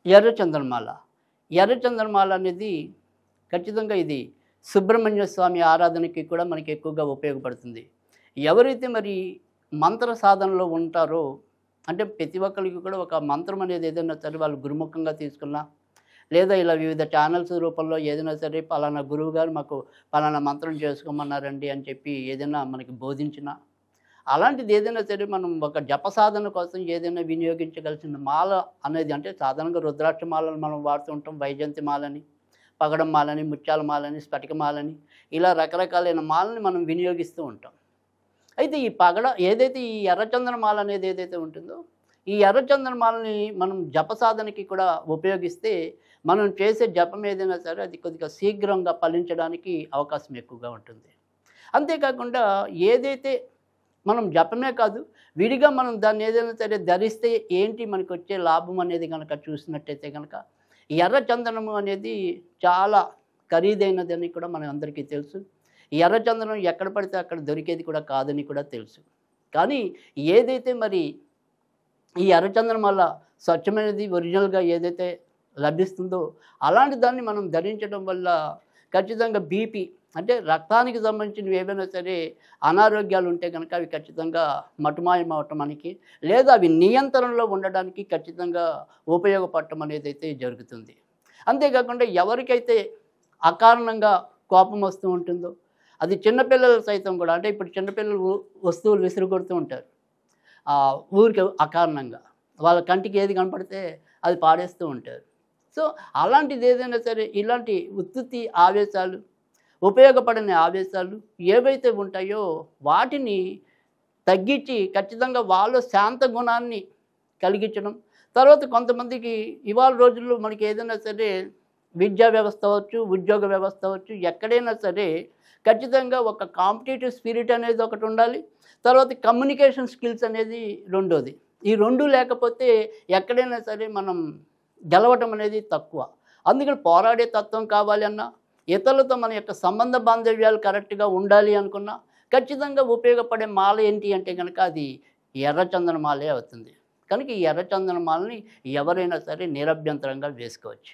ఎర్ర చందనమాల. ఎర్ర చందనమాల అనేది ఖచ్చితంగా ఇది సుబ్రహ్మణ్య స్వామి ఆరాధనకి కూడా మనకి ఎక్కువగా ఉపయోగపడుతుంది. ఎవరైతే మరి మంత్ర సాధనలో ఉంటారో అంటే ప్రతి ఒక్కరికి కూడా ఒక మంత్రం అనేది ఏదైనా సరే వాళ్ళు గురుముఖంగా తీసుకున్నా, లేదా ఇలా వివిధ ఛానల్స్ రూపంలో ఏదైనా సరే పలానా గురువుగారు మాకు పలానా మంత్రం చేసుకోమన్నారండి అని చెప్పి ఏదైనా మనకి బోధించినా, అలాంటిది ఏదైనా సరే మనం ఒక జప సాధన కోసం ఏదైనా వినియోగించగలిసిన మాల అనేది అంటే సాధారణంగా రుద్రాక్ష మాలను మనం వాడుతూ ఉంటాం. వైజయంతి మాలని, పగడం మాలని, ముత్యాల మాలని, స్ఫటిక మాలని ఇలా రకరకాలైన మాలని మనం వినియోగిస్తూ ఉంటాం. అయితే ఈ ఏదైతే ఈ ఎర్రచందన మాల అనేది ఏదైతే ఉంటుందో, ఈ ఎర్రచందన మాలని మనం జప సాధనకి కూడా ఉపయోగిస్తే మనం చేసే జపం ఏదైనా సరే అది కొద్దిగా శీఘ్రంగా ఫలించడానికి అవకాశం ఎక్కువగా ఉంటుంది. అంతేకాకుండా ఏదైతే మనం జపమే కాదు, విడిగా మనం దాన్ని ఏదైనా సరే ధరిస్తే ఏంటి మనకొచ్చే లాభం అనేది గనక చూసినట్టయితే గనక, ఎర్ర చందనము అనేది చాలా ఖరీదైనదని కూడా మన అందరికీ తెలుసు. ఈ ఎర్ర చందనం ఎక్కడ పడితే అక్కడ దొరికేది కూడా కాదని కూడా తెలుసు. కానీ ఏదైతే మరి ఈ ఎర్ర చందనం వల్ల స్వచ్ఛమైనది ఒరిజినల్‌గా ఏదైతే లభిస్తుందో, అలాంటి దాన్ని మనం ధరించడం వల్ల ఖచ్చితంగా బీపీ అంటే రక్తానికి సంబంధించినవి ఏవైనా సరే అనారోగ్యాలు ఉంటే కనుక అవి ఖచ్చితంగా మటుమాయం అవ్వటం మనకి, లేదా అవి నియంత్రణలో ఉండడానికి ఖచ్చితంగా ఉపయోగపడటం అనేదైతే జరుగుతుంది. అంతేకాకుండా ఎవరికైతే అకారణంగా కోపం వస్తూ ఉంటుందో, అది చిన్నపిల్లలు సైతం కూడా అంటే ఇప్పుడు చిన్నపిల్లలు వస్తువులు విసిరికొడుతూ ఉంటారు. ఊరికే అకారణంగా వాళ్ళ కంటికి ఏది కనపడితే అది పాడేస్తూ ఉంటారు. సో అలాంటిది ఏదైనా సరే ఇలాంటి ఉత్తుత్తి ఆవేశాలు, ఉపయోగపడని ఆవేశాలు ఏవైతే ఉంటాయో వాటిని తగ్గించి ఖచ్చితంగా వాళ్ళ శాంత గుణాన్ని కలిగించడం. తర్వాత కొంతమందికి ఇవాళ రోజుల్లో మనకి ఏదైనా సరే విద్యా వ్యవస్థ అవ్వచ్చు, ఉద్యోగ వ్యవస్థ అవ్వచ్చు, ఎక్కడైనా సరే ఖచ్చితంగా ఒక కాంపిటీటివ్ స్పిరిట్ అనేది ఒకటి ఉండాలి. తర్వాత కమ్యూనికేషన్ స్కిల్స్ అనేది రెండోది. ఈ 2 లేకపోతే ఎక్కడైనా సరే మనం గెలవటం అనేది తక్కువ. అందుకని పోరాడే తత్వం కావాలి అన్నా, ఇతరులతో మన యొక్క సంబంధ బాంధవ్యాలు కరెక్ట్‌గా ఉండాలి అనుకున్నా, ఖచ్చితంగా ఉపయోగపడే మాల ఏంటి అంటే గనక అది ఎర్రచందన మాలే అవుతుంది. కనుక ఈ ఎర్రచందన మాలని ఎవరైనా సరే నిరభ్యంతరంగా వేసుకోవచ్చు.